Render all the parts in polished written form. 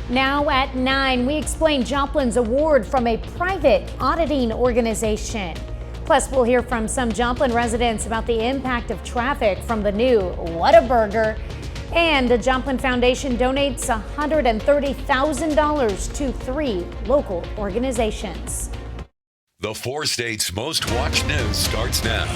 Now at 9, we explain Joplin's award from a private auditing organization. Plus, we'll hear from some Joplin residents about the impact of traffic from the new Whataburger. And the Joplin Foundation donates $130,000 to 3 local organizations. The 4 states' most watched news starts now.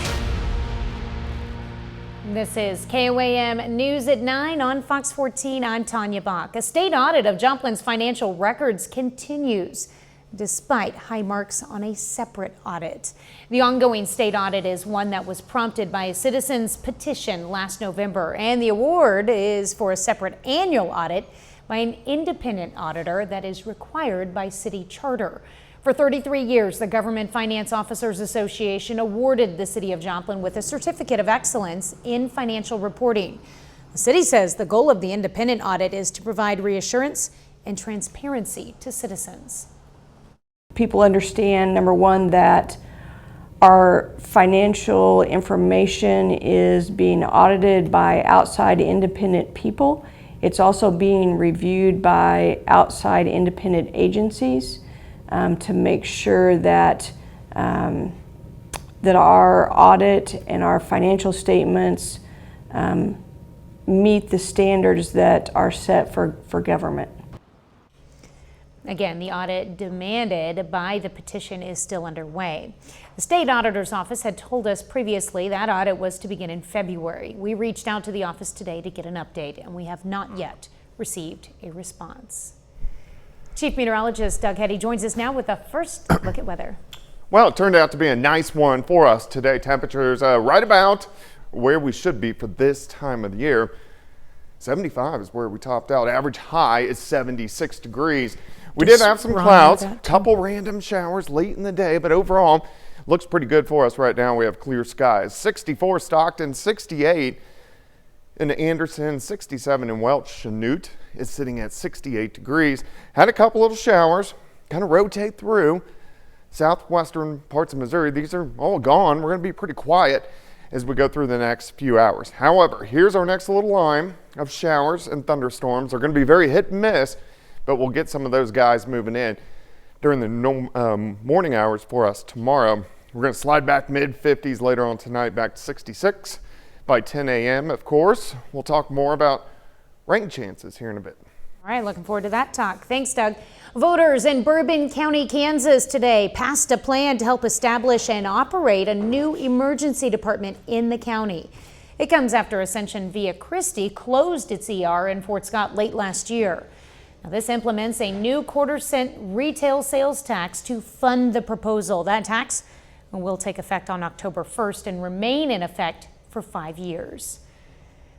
This is KOAM News at 9 on Fox 14. I'm Tanya Bach. A state audit of Joplin's financial records continues despite high marks on a separate audit. The ongoing state audit is one that was prompted by a citizen's petition last November, and the award is for a separate annual audit by an independent auditor that is required by city charter. For 33 years, the Government Finance Officers Association awarded the City of Joplin with a Certificate of Excellence in Financial Reporting. The city says the goal of the independent audit is to provide reassurance and transparency to citizens. People understand, number one, that our financial information is being audited by outside independent people. It's also being reviewed by outside independent agencies to make sure that that our audit and our financial statements meet the standards that are set for government. Again, the audit demanded by the petition is still underway. The state auditor's office had told us previously that audit was to begin in February. We reached out to the office today to get an update, and we have not yet received a response. Chief Meteorologist Doug Hetty joins us now with a first look at weather. Well, it turned out to be a nice one for us today. Temperatures right about where we should be for this time of the year. 75 is where we topped out. Average high is 76 degrees. We did have some clouds, a couple random showers late in the day, but overall looks pretty good for us right now. We have clear skies. 64 Stockton, 68 in Anderson, 67 in Welch. Chanute is sitting at 68 degrees. Had a couple little showers, kind of rotate through southwestern parts of Missouri. These are all gone. We're going to be pretty quiet as we go through the next few hours. However, here's our next little line of showers and thunderstorms. They're going to be very hit and miss, but we'll get some of those guys moving in during the morning hours for us tomorrow. We're going to slide back mid-50s later on tonight, back to 66 by 10 a.m. Of course, we'll talk more about rain chances here in a bit. All right, looking forward to that talk. Thanks, Doug. Voters in Bourbon County, Kansas today passed a plan to help establish and operate a new emergency department in the county. It comes after Ascension Via Christi closed its ER in Fort Scott late last year. Now, this implements a new quarter-cent retail sales tax to fund the proposal. That tax will take effect on October 1st and remain in effect for 5 years.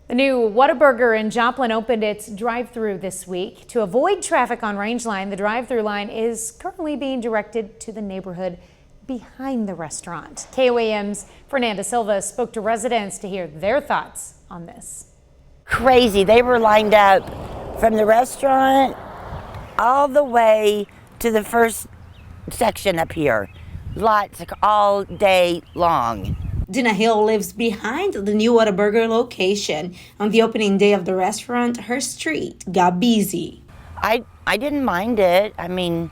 The new Whataburger in Joplin opened its drive-thru this week. To avoid traffic on Rangeline, the drive-thru line is currently being directed to the neighborhood behind the restaurant. KOAM's Fernanda Silva spoke to residents to hear their thoughts on this. Crazy. They were lined up from the restaurant all the way to the first section up here. Lots all day long. Dina Hill lives behind the new Whataburger location. On the opening day of the restaurant, her street got busy. I didn't mind it. I mean,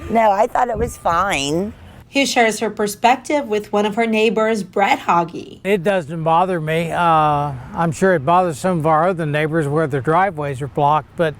no, I thought it was fine. He shares her perspective with one of her neighbors, Brett Hoggy. It doesn't bother me. I'm sure it bothers some of our other neighbors where their driveways are blocked, but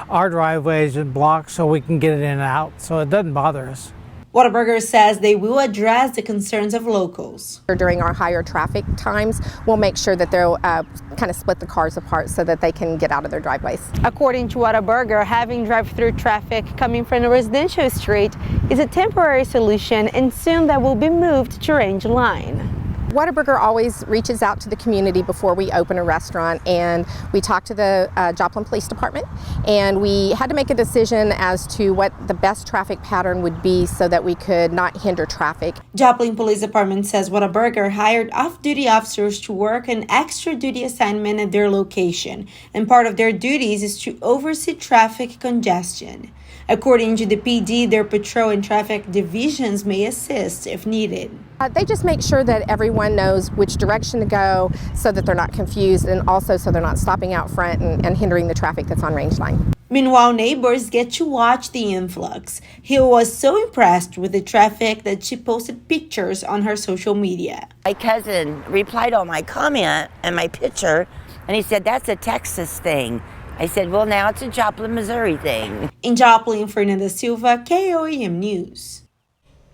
our driveway isn't blocked so we can get it in and out, so it doesn't bother us. Whataburger says they will address the concerns of locals. During our higher traffic times, we'll make sure that they'll kind of split the cars apart so that they can get out of their driveways. According to Whataburger, having drive-through traffic coming from a residential street is a temporary solution, and soon that will be moved to Rangeline. Whataburger always reaches out to the community before we open a restaurant, and we talked to the Joplin Police Department, and we had to make a decision as to what the best traffic pattern would be so that we could not hinder traffic. Joplin Police Department says Whataburger hired off-duty officers to work an extra duty assignment at their location, and part of their duties is to oversee traffic congestion. According to the PD, their patrol and traffic divisions may assist if needed. They just make sure that everyone knows which direction to go so that they're not confused, and also so they're not stopping out front and hindering the traffic that's on Rangeline. Meanwhile, neighbors get to watch the influx. He was so impressed with the traffic that she posted pictures on her social media. My cousin replied on my comment and my picture, and he said, "That's a Texas thing." I said, "Well, now it's a Joplin, Missouri thing." In Joplin, Fernanda Silva, KOAM News.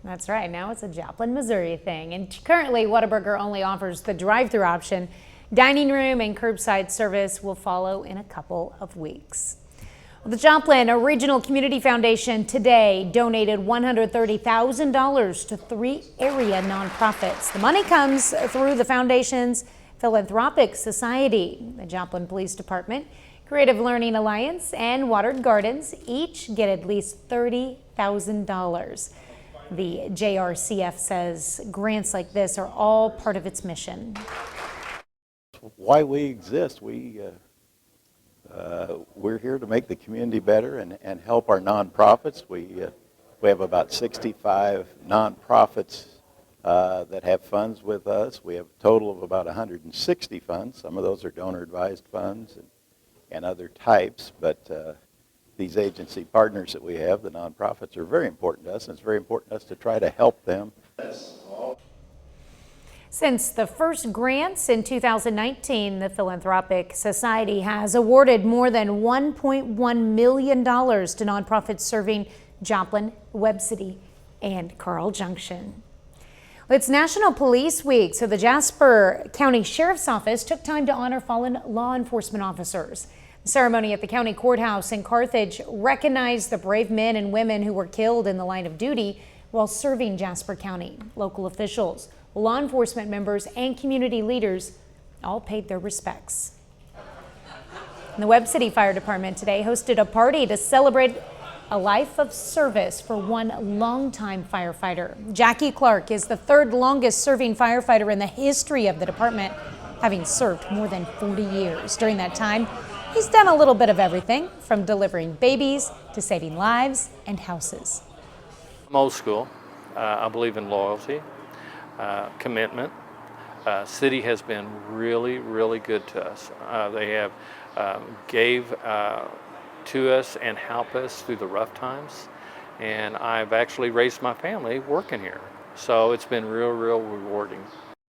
That's right. Now it's a Joplin, Missouri thing. And currently, Whataburger only offers the drive-thru option. Dining room and curbside service will follow in a couple of weeks. The Joplin Regional Community Foundation today donated $130,000 to 3 area nonprofits. The money comes through the foundation's Philanthropic Society, the Joplin Police Department, Creative Learning Alliance, and Watered Gardens each get at least $30,000. The JRCF says grants like this are all part of its mission. Why we exist, we're here to make the community better and help our nonprofits. We have about 65 nonprofits that have funds with us. We have a total of about 160 funds. Some of those are donor-advised funds and other types, but these agency partners that we have, the nonprofits, are very important to us, and it's very important to us to try to help them. Since the first grants in 2019, the Philanthropic Society has awarded more than $1.1 million to nonprofits serving Joplin, Webb City, and Carl Junction. It's National Police Week, so the Jasper County Sheriff's Office took time to honor fallen law enforcement officers. The ceremony at the county courthouse in Carthage recognized the brave men and women who were killed in the line of duty while serving Jasper County. Local officials, law enforcement members, and community leaders all paid their respects. And the Webb City Fire Department today hosted a party to celebrate a life of service for one longtime firefighter. Jackie Clark is the 3rd longest serving firefighter in the history of the department, having served more than 40 years. During that time, he's done a little bit of everything, from delivering babies to saving lives and houses. I'm old school. I believe in loyalty. Commitment. City has been really, really good to us. They have gave to us and helped us through the rough times, and I've actually raised my family working here, so it's been real rewarding.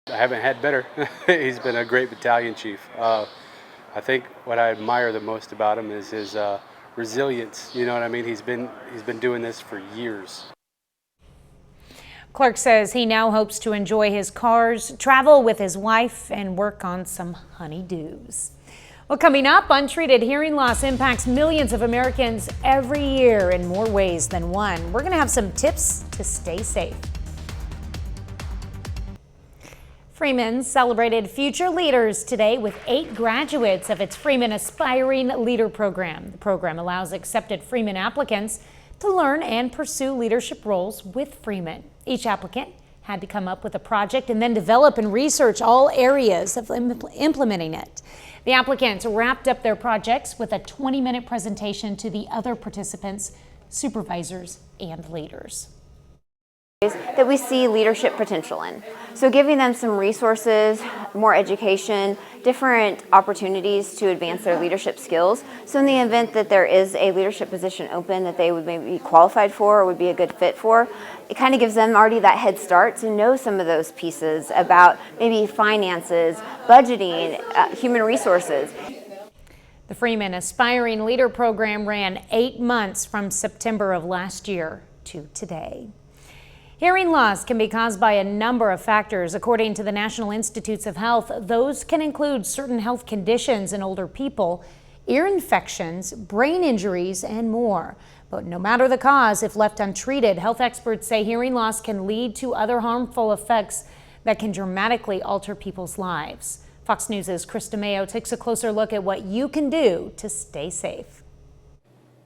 I haven't had better. He's been a great battalion chief. I think what I admire the most about him is his resilience. You know what I mean? He's been doing this for years. Clark says he now hopes to enjoy his cars, travel with his wife, and work on some honeydews. Well, coming up, untreated hearing loss impacts millions of Americans every year in more ways than one. We're going to have some tips to stay safe. Freeman celebrated future leaders today with 8 graduates of its Freeman Aspiring Leader program. The program allows accepted Freeman applicants to learn and pursue leadership roles with Freeman. Each applicant had to come up with a project and then develop and research all areas of implementing it. The applicants wrapped up their projects with a 20-minute presentation to the other participants, supervisors, and leaders. That we see leadership potential in. So giving them some resources, more education, different opportunities to advance their leadership skills. So in the event that there is a leadership position open that they would maybe be qualified for or would be a good fit for, it kind of gives them already that head start to know some of those pieces about maybe finances, budgeting, human resources. The Freeman Aspiring Leader program ran 8 months from September of last year to today. Hearing loss can be caused by a number of factors. According to the National Institutes of Health, those can include certain health conditions in older people, ear infections, brain injuries, and more. But no matter the cause, if left untreated, health experts say hearing loss can lead to other harmful effects that can dramatically alter people's lives. Fox News' Krista Mayo takes a closer look at what you can do to stay safe.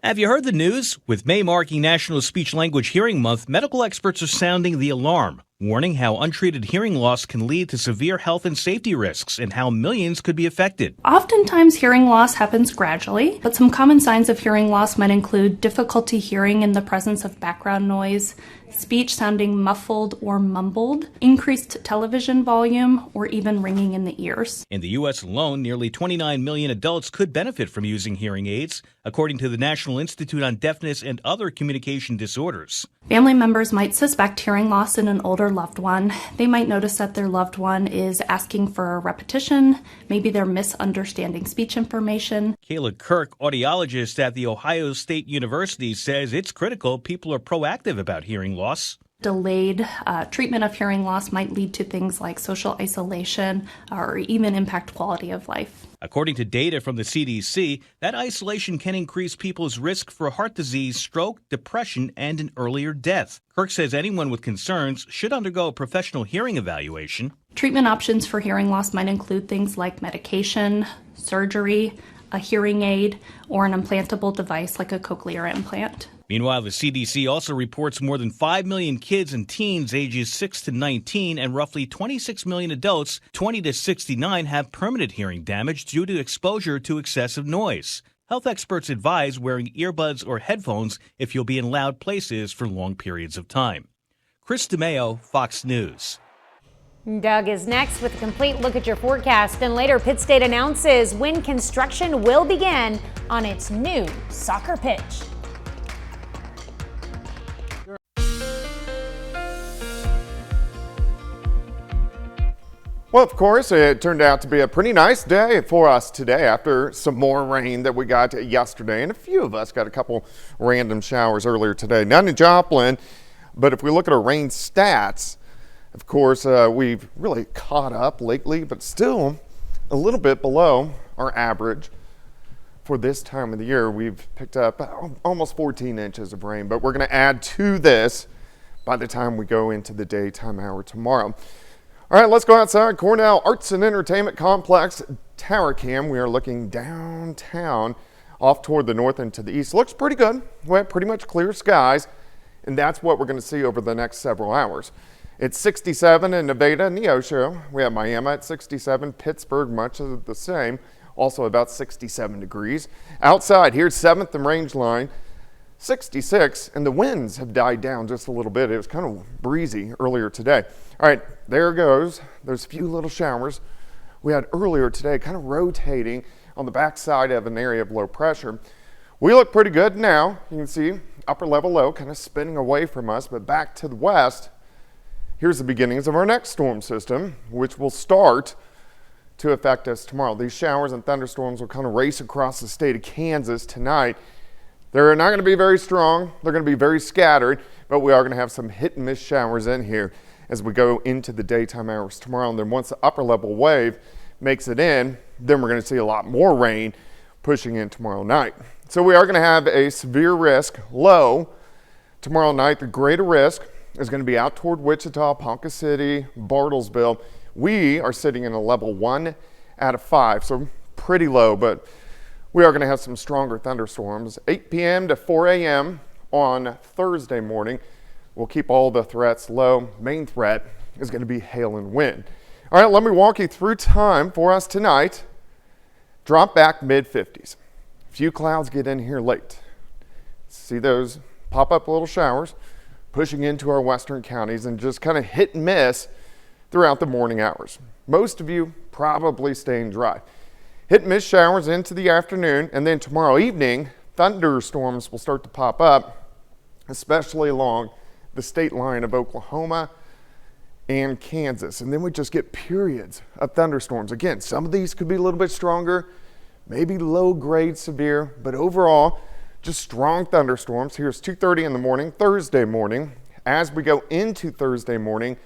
Have you heard the news? With May marking National Speech Language Hearing Month, medical experts are sounding the alarm. warning how untreated hearing loss can lead to severe health and safety risks and how millions could be affected. Oftentimes, hearing loss happens gradually, but some common signs of hearing loss might include difficulty hearing in the presence of background noise, speech sounding muffled or mumbled, increased television volume, or even ringing in the ears. In the U.S. alone, nearly 29 million adults could benefit from using hearing aids, according to the National Institute on Deafness and Other Communication Disorders. Family members might suspect hearing loss in an older loved one. They might notice that their loved one is asking for a repetition. Maybe they're misunderstanding speech information. Kayla Kirk, audiologist at The Ohio State University, says it's critical people are proactive about hearing loss. Delayed treatment of hearing loss might lead to things like social isolation or even impact quality of life. According to data from the CDC, that isolation can increase people's risk for heart disease, stroke, depression, and an earlier death. Kirk says anyone with concerns should undergo a professional hearing evaluation. Treatment options for hearing loss might include things like medication, surgery, a hearing aid, or an implantable device like a cochlear implant. Meanwhile, the CDC also reports more than 5 million kids and teens ages 6 to 19 and roughly 26 million adults 20 to 69 have permanent hearing damage due to exposure to excessive noise. Health experts advise wearing earbuds or headphones if you'll be in loud places for long periods of time. Chris DeMeo, Fox News. Doug is next with a complete look at your forecast, and later Pitt State announces when construction will begin on its new soccer pitch. Well, of course, it turned out to be a pretty nice day for us today after some more rain that we got yesterday. And a few of us got a couple random showers earlier today. None in Joplin, but if we look at our rain stats, of course, we've really caught up lately, but still a little bit below our average for this time of the year. We've picked up almost 14 inches of rain, but we're going to add to this by the time we go into the daytime hour tomorrow. All right, let's go outside. Cornell Arts and Entertainment Complex Tower Cam. We are looking downtown off toward the north and to the east. Looks pretty good. We have pretty much clear skies, and that's what we're going to see over the next several hours. It's 67 in Nevada and Neosho. We have Miami at 67, Pittsburgh much of the same, also about 67 degrees. Outside, here's 7th and Rangeline, 66, and the winds have died down just a little bit. It was kind of breezy earlier today. All right, there goes. There's a few little showers we had earlier today, kind of rotating on the backside of an area of low pressure. We look pretty good now. You can see upper level low kind of spinning away from us, but back to the west. Here's the beginnings of our next storm system, which will start to affect us tomorrow. These showers and thunderstorms will kind of race across the state of Kansas tonight. They're not going to be very strong. They're going to be very scattered, but we are going to have some hit and miss showers in here as we go into the daytime hours tomorrow. And then once the upper level wave makes it in, then we're going to see a lot more rain pushing in tomorrow night. So we are going to have a severe risk low tomorrow night. The greater risk is going to be out toward Wichita, Ponca City, Bartlesville. We are sitting in a level 1 out of 5, so pretty low, but we are going to have some stronger thunderstorms. 8 p.m. to 4 a.m. on Thursday morning. We'll keep all the threats low. Main threat is going to be hail and wind. All right, let me walk you through time for us tonight. Drop back mid-50s. Few clouds get in here late. See those pop-up little showers pushing into our western counties and just kind of hit and miss throughout the morning hours. Most of you probably staying dry. Hit and miss showers into the afternoon, and then tomorrow evening, thunderstorms will start to pop up, especially along the state line of Oklahoma and Kansas. And then we just get periods of thunderstorms. Again, some of these could be a little bit stronger, maybe low grade severe, but overall, just strong thunderstorms. Here's 2:30 in the morning, Thursday morning. As we go into Thursday morning,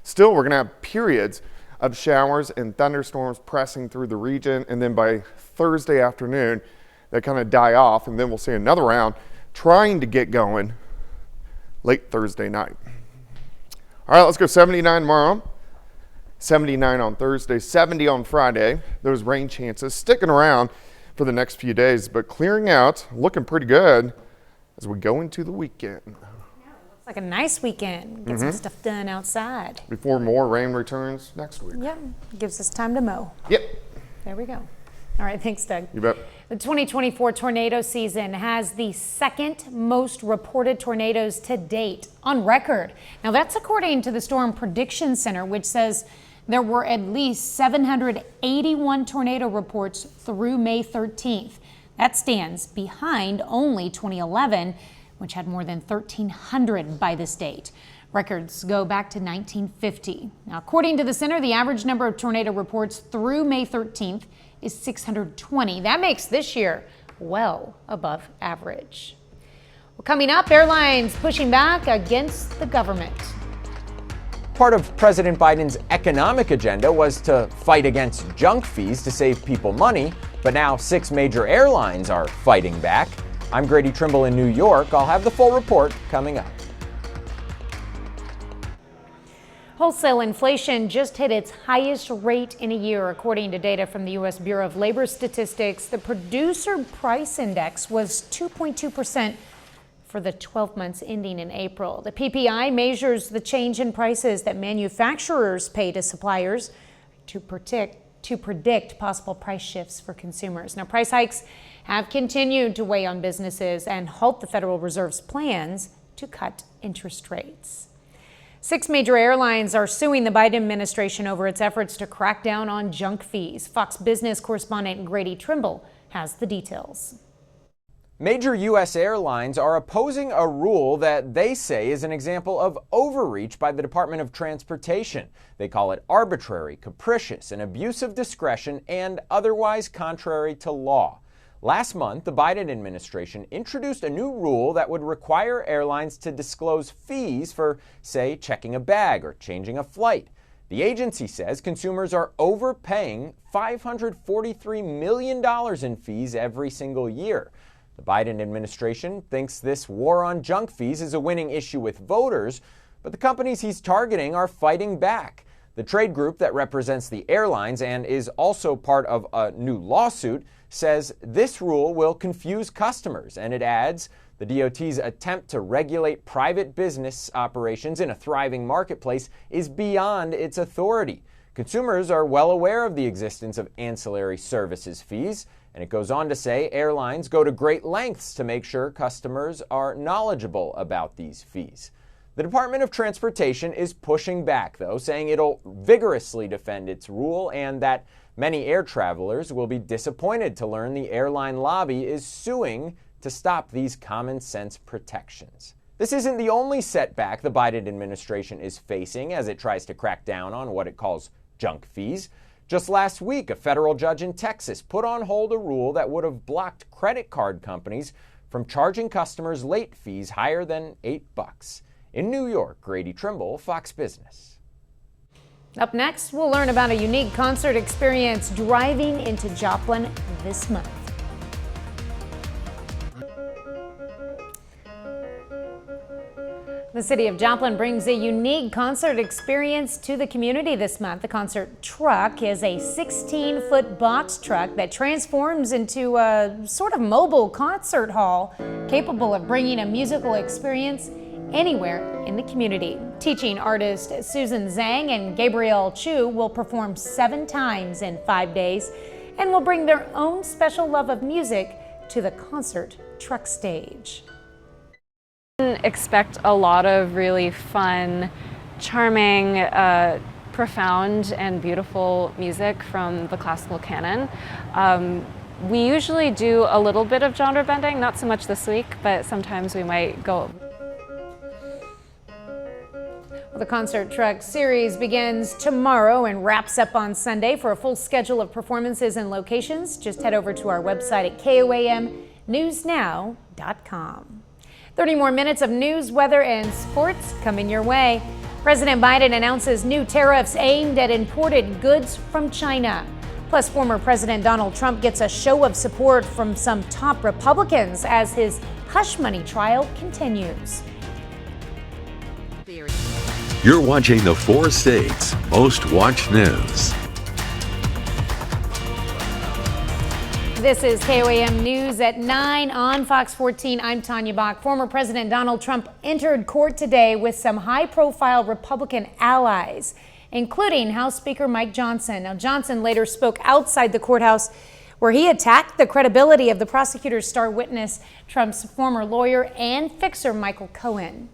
still we're going to have periods of showers and thunderstorms pressing through the region, and then by Thursday afternoon they kind of die off, and then we'll see another round trying to get going late Thursday night. All right, let's go 79 tomorrow, 79 on Thursday, 70 on Friday. Those rain chances sticking around for the next few days, but clearing out, looking pretty good as we go into the weekend. Like a nice weekend. Get some stuff done outside. Before more rain returns next week. Yep. Gives us time to mow. Yep. There we go. All right. Thanks, Doug. You bet. The 2024 tornado season has the second most reported tornadoes to date on record. Now, that's according to the Storm Prediction Center, which says there were at least 781 tornado reports through May 13th. That stands behind only 2011, which had more than 1,300 by this date. Records go back to 1950. Now, according to the center, the average number of tornado reports through May 13th is 620. That makes this year well above average. Well, coming up, airlines pushing back against the government. Part of President Biden's economic agenda was to fight against junk fees to save people money, but now 6 major airlines are fighting back. I'm Grady Trimble in New York. I'll have the full report coming up. Wholesale inflation just hit its highest rate in a year, according to data from the U.S. Bureau of Labor Statistics. The Producer Price Index was 2.2% for the 12 months ending in April. The PPI measures the change in prices that manufacturers pay to suppliers to predict possible price shifts for consumers. Now, price hikes have continued to weigh on businesses and halt the Federal Reserve's plans to cut interest rates. 6 major airlines are suing the Biden administration over its efforts to crack down on junk fees. Fox Business correspondent Grady Trimble has the details. Major U.S. airlines are opposing a rule that they say is an example of overreach by the Department of Transportation. They call it arbitrary, capricious, and abuse of discretion, and otherwise contrary to law. Last month, the Biden administration introduced a new rule that would require airlines to disclose fees for, say, checking a bag or changing a flight. The agency says consumers are overpaying $543 million in fees every single year. The Biden administration thinks this war on junk fees is a winning issue with voters, but the companies he's targeting are fighting back. The trade group that represents the airlines and is also part of a new lawsuit says this rule will confuse customers, and it adds the DOT's attempt to regulate private business operations in a thriving marketplace is beyond its authority. Consumers are well aware of the existence of ancillary services fees, and it goes on to say airlines go to great lengths to make sure customers are knowledgeable about these fees. The Department of Transportation is pushing back, though, saying it'll vigorously defend its rule and that many air travelers will be disappointed to learn the airline lobby is suing to stop these common sense protections. This isn't the only setback the Biden administration is facing as it tries to crack down on what it calls junk fees. Just last week, a federal judge in Texas put on hold a rule that would have blocked credit card companies from charging customers late fees higher than $8. In New York, Grady Trimble, Fox Business. Up next, we'll learn about a unique concert experience driving into Joplin this month. The city of Joplin brings a unique concert experience to the community this month. The concert truck is a 16-foot box truck that transforms into a sort of mobile concert hall capable of bringing a musical experience anywhere in the community. Teaching artist Susan Zhang and Gabrielle Chu will perform 7 times in 5 days and will bring their own special love of music to the concert truck stage. Expect a lot of really fun, charming, profound and beautiful music from the classical canon. We usually do a little bit of genre bending, not so much this week, but sometimes we might go. The concert truck series begins tomorrow and wraps up on Sunday. For a full schedule of performances and locations, just head over to our website at KOAMnewsnow.com. 30 more minutes of news, weather, and sports coming your way. President Biden announces new tariffs aimed at imported goods from China. Plus, former President Donald Trump gets a show of support from some top Republicans as his hush money trial continues. You're watching the 4 states' most watched news. This is KOAM News at 9 on Fox 14. I'm Tanya Bach. Former President Donald Trump entered court today with some high-profile Republican allies, including House Speaker Mike Johnson. Now, Johnson later spoke outside the courthouse where he attacked the credibility of the prosecutor's star witness, Trump's former lawyer and fixer Michael Cohen.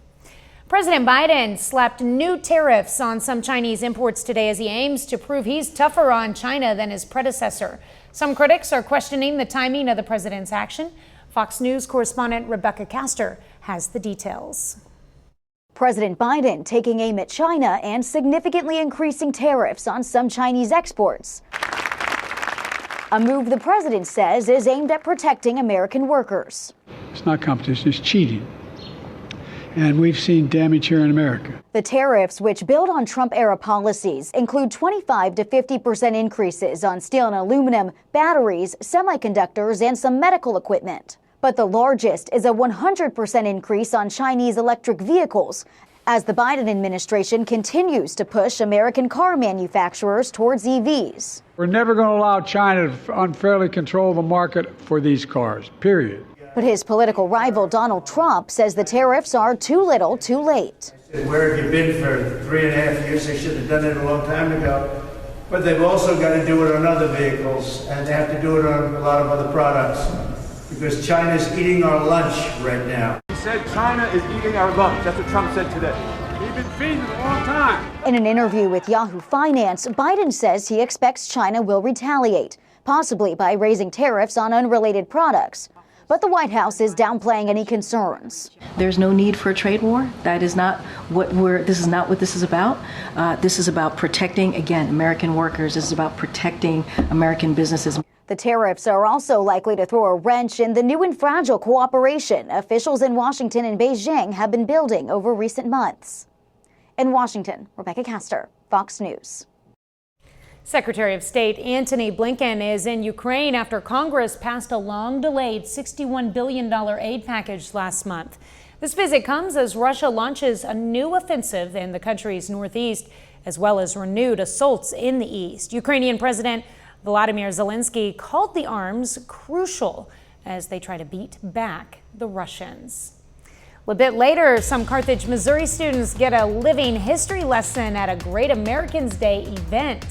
President Biden slapped new tariffs on some Chinese imports today as he aims to prove he's tougher on China than his predecessor. Some critics are questioning the timing of the president's action. Fox News correspondent Rebecca Castor has the details. President Biden taking aim at China and significantly increasing tariffs on some Chinese exports. A move the president says is aimed at protecting American workers. It's not competition, it's cheating. And we've seen damage here in America. The tariffs, which build on Trump-era policies, include 25 to 50% increases on steel and aluminum, batteries, semiconductors, and some medical equipment. But the largest is a 100% increase on Chinese electric vehicles, as the Biden administration continues to push American car manufacturers towards EVs. We're never going to allow China to unfairly control the market for these cars, period. But his political rival Donald Trump says the tariffs are too little, too late. Where have you been for 3.5 years? They should have done it a long time ago. But they've also got to do it on other vehicles, and they have to do it on a lot of other products, because China's eating our lunch right now. He said China is eating our lunch. That's what Trump said today. We've been feeding it a long time. In an interview with Yahoo Finance, Biden says he expects China will retaliate, possibly by raising tariffs on unrelated products. But the White House is downplaying any concerns. There's no need for a trade war. That is not what this is about. This is about protecting, again, American workers. This is about protecting American businesses. The tariffs are also likely to throw a wrench in the new and fragile cooperation officials in Washington and Beijing have been building over recent months. In Washington, Rebecca Castor, Fox News. Secretary of State Antony Blinken is in Ukraine after Congress passed a long-delayed $61 billion aid package last month. This visit comes as Russia launches a new offensive in the country's northeast, as well as renewed assaults in the east. Ukrainian President Volodymyr Zelensky called the arms crucial as they try to beat back the Russians. A bit later, some Carthage, Missouri students get a living history lesson at a Great Americans Day event.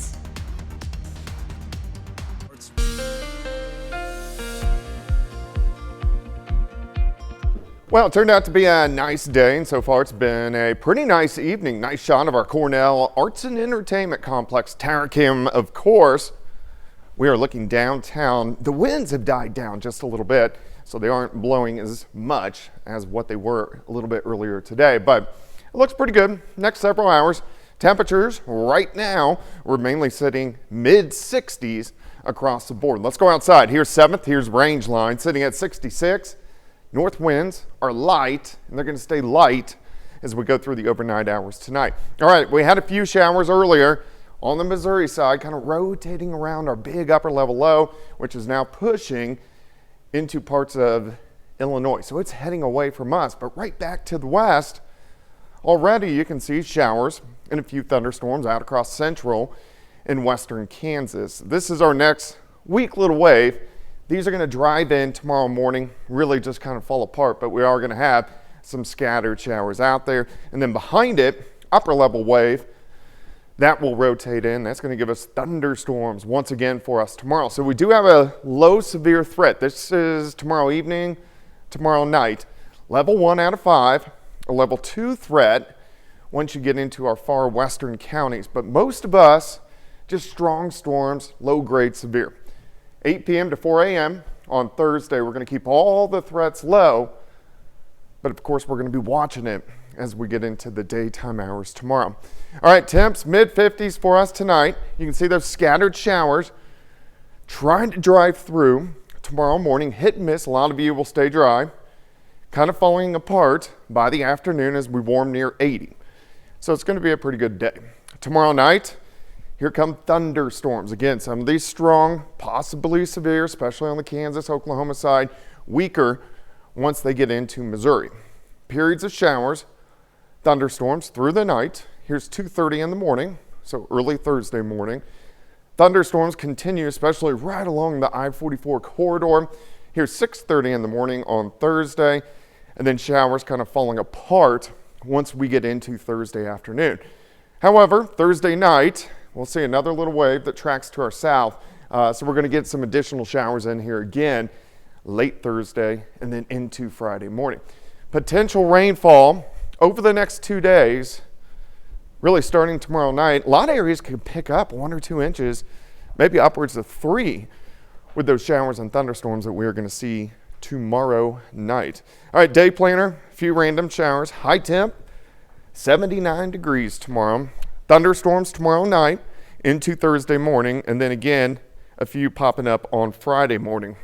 Well, it turned out to be a nice day, and so far it's been a pretty nice evening. Nice shot of our Cornell Arts and Entertainment Complex, Tarakim, of course. We are looking downtown. The winds have died down just a little bit, so they aren't blowing as much as what they were a little bit earlier today, but it looks pretty good. Next several hours, temperatures right now, we're mainly sitting mid-60s across the board. Let's go outside. Here's 7th, here's range line, sitting at 66. North winds are light, and they're going to stay light as we go through the overnight hours tonight. All right, we had a few showers earlier on the Missouri side, kind of rotating around our big upper level low, which is now pushing into parts of Illinois. So it's heading away from us, but right back to the west, already you can see showers and a few thunderstorms out across central and western Kansas. This is our next weak little wave. These are going to drive in tomorrow morning, really just kind of fall apart, but we are going to have some scattered showers out there. And then behind it, upper level wave, that will rotate in. That's going to give us thunderstorms once again for us tomorrow. So we do have a low severe threat. This is tomorrow evening, tomorrow night. Level 1 out of 5, a level 2 threat once you get into our far western counties. But most of us, just strong storms, low grade severe. 8 p.m. to 4 a.m. on Thursday, we're going to keep all the threats low, but of course we're going to be watching it as we get into the daytime hours tomorrow. All right, temps mid-50s for us tonight. You can see those scattered showers trying to drive through tomorrow morning. Hit and miss, a lot of you will stay dry, kind of falling apart by the afternoon as we warm near 80. So it's going to be a pretty good day. Tomorrow night, here come thunderstorms. Again, some of these strong, possibly severe, especially on the Kansas, Oklahoma side, weaker once they get into Missouri. Periods of showers, thunderstorms through the night. Here's 2:30 in the morning, so early Thursday morning. Thunderstorms continue, especially right along the I-44 corridor. Here 6:30 in the morning on Thursday, and then showers kind of falling apart once we get into Thursday afternoon. However, Thursday night, we'll see another little wave that tracks to our south. So we're going to get some additional showers in here again late Thursday and then into Friday morning. Potential rainfall over the next 2 days, really starting tomorrow night. A lot of areas could pick up 1 or 2 inches, maybe upwards of 3 with those showers and thunderstorms that we're going to see tomorrow night. All right, day planner, a few random showers. High temp, 79 degrees tomorrow. Thunderstorms tomorrow night into Thursday morning, and then again, a few popping up on Friday morning.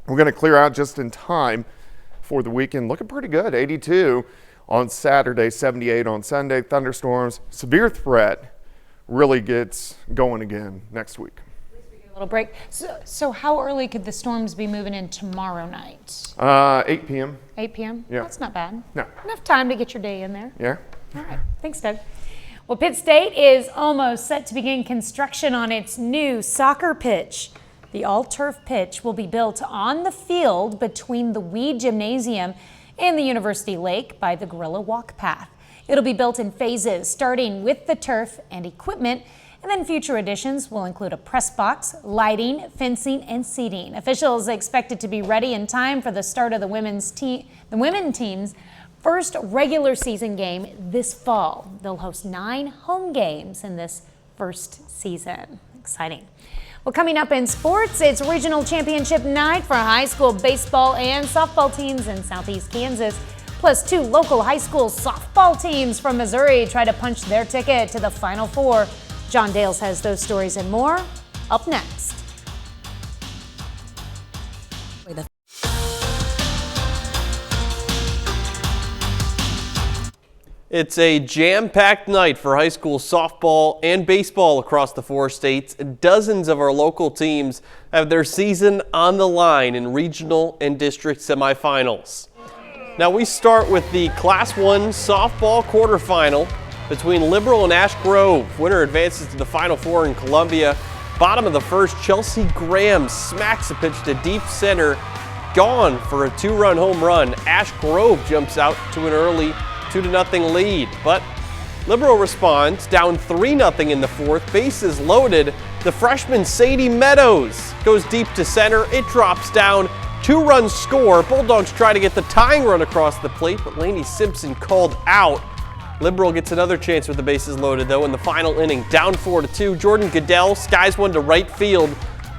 We're going to clear out just in time for the weekend. Looking pretty good, 82 on Saturday, 78 on Sunday. Thunderstorms, severe threat really gets going again next week. A little break. So how early could the storms be moving in tomorrow night? 8 p.m. 8 p.m.? Yeah. That's not bad. No. Enough time to get your day in there. Yeah. All right. Thanks, Doug. Well, Pitt State is almost set to begin construction on its new soccer pitch. The all-turf pitch will be built on the field between the Weed Gymnasium and the University Lake by the Gorilla Walk Path. It'll be built in phases, starting with the turf and equipment, and then future additions will include a press box, lighting, fencing, and seating. Officials expect it to be ready in time for the start of the women's team's first regular season game this fall. They'll host 9 home games in this first season. Exciting. Well, coming up in sports, it's regional championship night for high school baseball and softball teams in Southeast Kansas. Plus 2 local high school softball teams from Missouri try to punch their ticket to the Final Four. John Dales has those stories and more up next. It's a jam-packed night for high school softball and baseball across the 4 states. Dozens of our local teams have their season on the line in regional and district semifinals. Now we start with the Class 1 softball quarterfinal between Liberal and Ash Grove. Winner advances to the Final Four in Columbia. Bottom of the first, Chelsea Graham smacks a pitch to deep center, gone for a 2-run home run. Ash Grove jumps out to an early 2-0 lead, but Liberal responds, down 3-0 in the 4th, bases loaded. The freshman Sadie Meadows goes deep to center. It drops down, 2-run score. Bulldogs try to get the tying run across the plate, but Lainey Simpson called out. Liberal gets another chance with the bases loaded, though, in the final inning. Down 4-2. Jordan Goodell skies one to right field.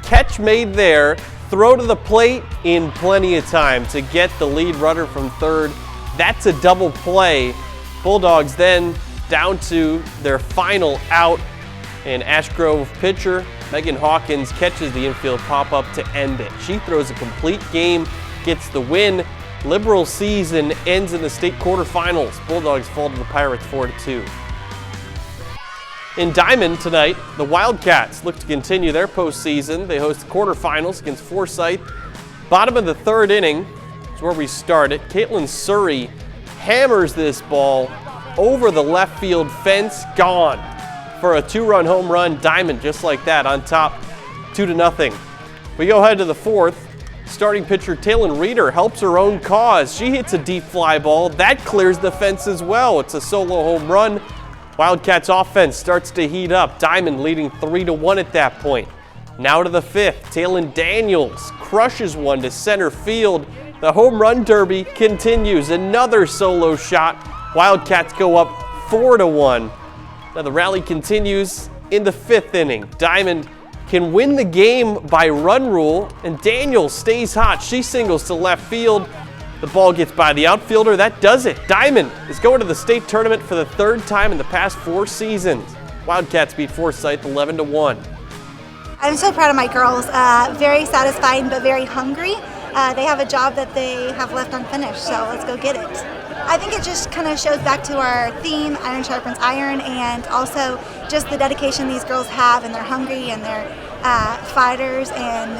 Catch made there. Throw to the plate in plenty of time to get the lead runner from third. That's a double play. Bulldogs then down to their final out, and Ash Grove pitcher Megan Hawkins catches the infield pop-up to end it. She throws a complete game, gets the win. Liberal season ends in the state quarterfinals. Bulldogs fall to the Pirates 4-2. In Diamond tonight, the Wildcats look to continue their postseason. They host the quarterfinals against Forsyth. Bottom of the 3rd inning is where we start it. Caitlin Surrey hammers this ball over the left field fence, gone for a 2-run home run. Diamond just like that on top, 2-0. We go ahead to the 4th. Starting pitcher Talon Reeder helps her own cause. She hits a deep fly ball. That clears the fence as well. It's a solo home run. Wildcats offense starts to heat up. Diamond leading 3-1 at that point. Now to the 5th. Talon Daniels crushes one to center field. The home run derby continues. Another solo shot. Wildcats go up 4-1. Now the rally continues in the 5th inning. Diamond can win the game by run rule, and Daniels stays hot. She singles to left field. The ball gets by the outfielder. That does it. Diamond is going to the state tournament for the 3rd time in the past 4 seasons. Wildcats beat Forsyth 11-1. I'm so proud of my girls. Very satisfying, but very hungry. They have a job that they have left unfinished, so let's go get it. I think it just kind of shows back to our theme, iron sharpens iron, and also just the dedication these girls have, and they're hungry and they're fighters, and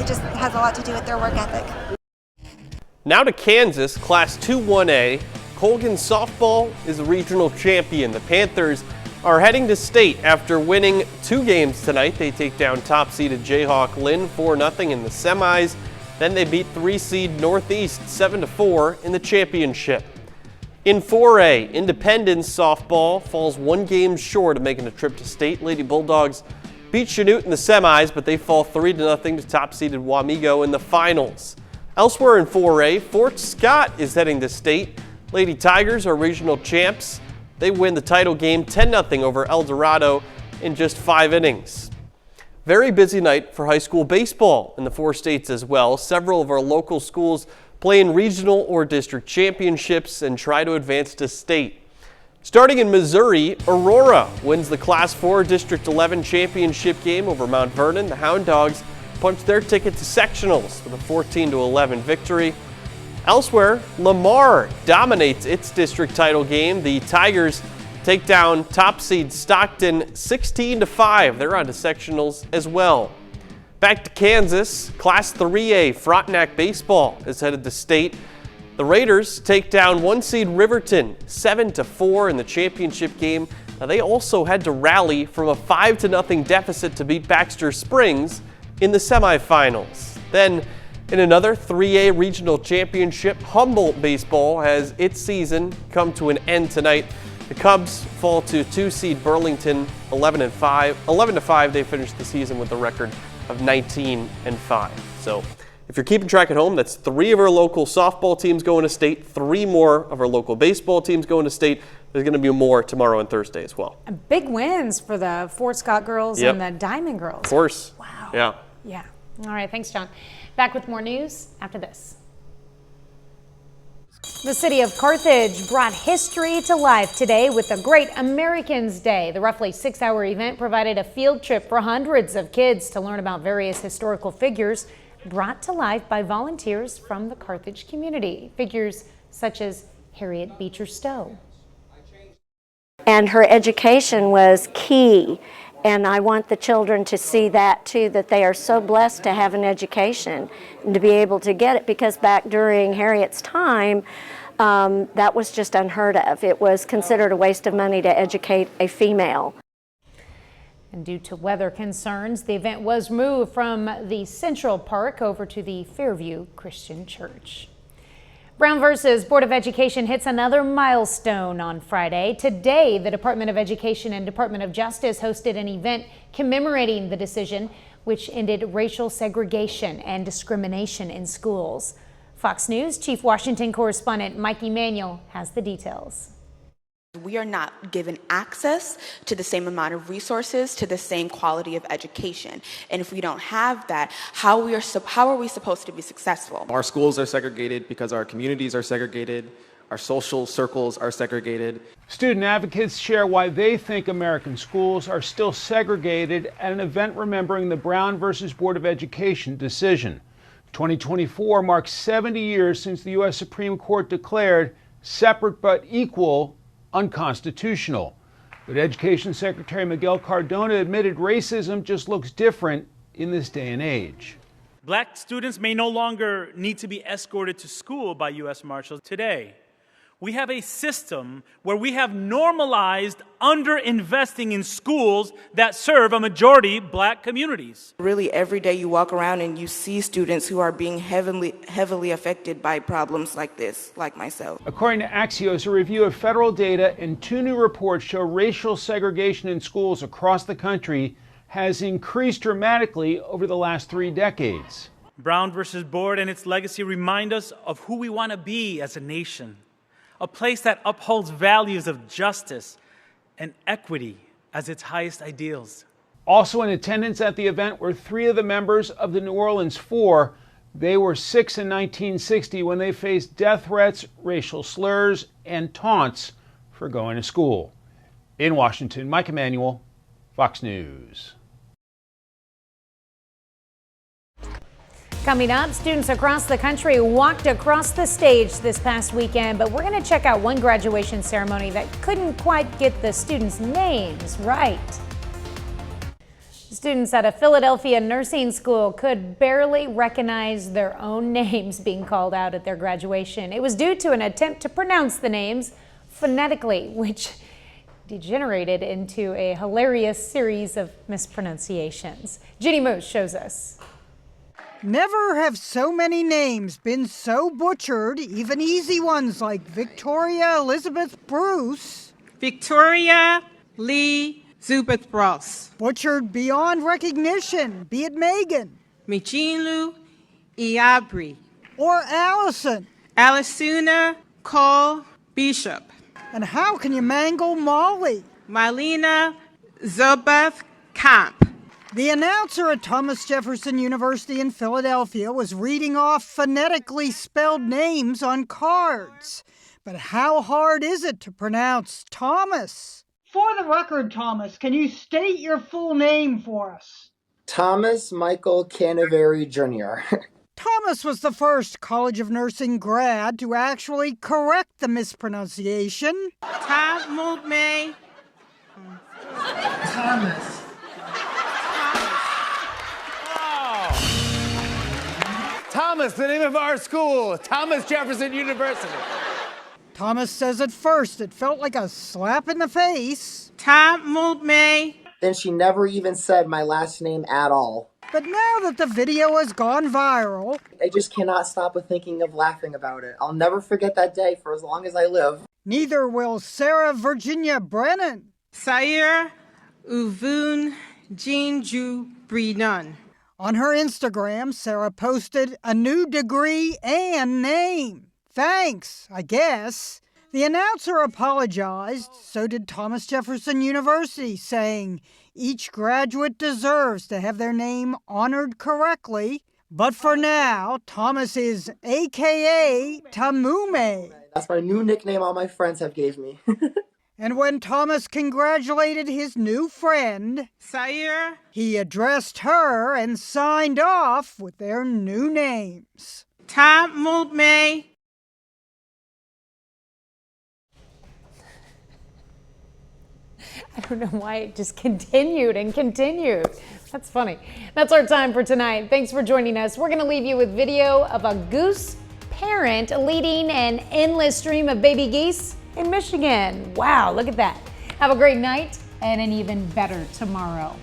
it just has a lot to do with their work ethic. Now to Kansas, Class 2 1A. Colgan softball is the regional champion. The Panthers are heading to state after winning 2 games tonight. They take down top-seeded Jayhawk Lynn 4-0 in the semis. Then they beat 3-seed Northeast 7-4 in the championship. In 4A, Independence softball falls 1 game short of making a trip to state. Lady Bulldogs beat Chanute in the semis, but they fall 3-0 to top-seeded Wamego in the finals. Elsewhere in 4A, Fort Scott is heading to state. Lady Tigers are regional champs. They win the title game 10-0 over El Dorado in just 5 innings. Very busy night for high school baseball in the 4 states as well. Several of our local schools play in regional or district championships and try to advance to state. Starting in Missouri, Aurora wins the Class 4 District 11 championship game over Mount Vernon. The Hound Dogs punched their ticket to sectionals with a 14-11 victory. Elsewhere, Lamar dominates its district title game. The Tigers take down top seed Stockton 16-5. They're on to sectionals as well. Back to Kansas, Class 3A Frontenac baseball is headed to state. The Raiders take down 1 seed Riverton 7-4 in the championship game. Now they also had to rally from a 5-0 deficit to beat Baxter Springs in the semifinals. Then in another 3A regional championship, Humboldt baseball has its season come to an end tonight. The Cubs fall to 2 seed Burlington 11-5. 11-5, they finished the season with a record of 19-5. So if you're keeping track at home, that's 3 of our local softball teams going to state, 3 more of our local baseball teams going to state. There's going to be more tomorrow and Thursday as well. Big wins for the Fort Scott girls and the Diamond girls. Of course. Wow. Yeah. Yeah. All right. Thanks, John. Back with more news after this. The city of Carthage brought history to life today with the Great Americans Day. The roughly 6-hour event provided a field trip for hundreds of kids to learn about various historical figures brought to life by volunteers from the Carthage community. Figures such as Harriet Beecher Stowe. And her education was key. And I want the children to see that too, that they are so blessed to have an education and to be able to get it, because back during Harriet's time, that was just unheard of. It was considered a waste of money to educate a female. And due to weather concerns, the event was moved from the Central Park over to the Fairview Christian Church. Brown versus Board of Education hits another milestone on Friday. Today, the Department of Education and Department of Justice hosted an event commemorating the decision, which ended racial segregation and discrimination in schools. Fox News Chief Washington correspondent Mike Emanuel has the details. We are not given access to the same amount of resources, to the same quality of education. And if we don't have that, how are we supposed to be successful? Our schools are segregated because our communities are segregated. Our social circles are segregated. Student advocates share why they think American schools are still segregated at an event remembering the Brown versus Board of Education decision. 2024 marks 70 years since the U.S. Supreme Court declared separate but equal unconstitutional. But Education Secretary Miguel Cardona admitted racism just looks different in this day and age. Black students may no longer need to be escorted to school by U.S. Marshals today. We have a system where we have normalized underinvesting in schools that serve a majority black communities. Really, every day you walk around and you see students who are being heavily affected by problems like this, like myself. According to Axios, a review of federal data and 2 new reports show racial segregation in schools across the country has increased dramatically over the last 3 decades. Brown versus Board and its legacy remind us of who we want to be as a nation. A place that upholds values of justice and equity as its highest ideals. Also in attendance at the event were 3 of the members of the New Orleans Four. They were 6 in 1960 when they faced death threats, racial slurs, and taunts for going to school. In Washington, Mike Emanuel, Fox News. Coming up, students across the country walked across the stage this past weekend, but we're going to check out one graduation ceremony that couldn't quite get the students' names right. Students at a Philadelphia nursing school could barely recognize their own names being called out at their graduation. It was due to an attempt to pronounce the names phonetically, which degenerated into a hilarious series of mispronunciations. Ginny Moose shows us. Never have so many names been so butchered, even easy ones like Victoria Elizabeth Bruce. Victoria Lee Zubeth Ross. Butchered beyond recognition, be it Megan. Mijinlu Iabri. Or Allison. Alisuna Cole Bishop. And how can you mangle Molly? Marlena Zubeth Camp. The announcer at Thomas Jefferson University in Philadelphia was reading off phonetically spelled names on cards. But how hard is it to pronounce Thomas? For the record, Thomas, can you state your full name for us? Thomas Michael Canaveri Jr. Thomas was the first College of Nursing grad to actually correct the mispronunciation. Thomas. Thomas, the name of our school, Thomas Jefferson University. Thomas says at first it felt like a slap in the face. Then she never even said my last name at all. But now that the video has gone viral, I just cannot stop with thinking of laughing about it. I'll never forget that day for as long as I live. Neither will Sarah Virginia Brennan. Sayer Uvun Jinju Brinan. On her Instagram, Sarah posted a new degree and name. Thanks, I guess. The announcer apologized, so did Thomas Jefferson University, saying each graduate deserves to have their name honored correctly. But for now, Thomas is AKA Tamume. That's my new nickname all my friends have gave me. And when Thomas congratulated his new friend, Sayer, he addressed her and signed off with their new names. Tamume. I don't know why it just continued and continued. That's funny. That's our time for tonight. Thanks for joining us. We're going to leave you with video of a goose parent leading an endless stream of baby geese in Michigan. Wow, look at that. Have a great night and an even better tomorrow.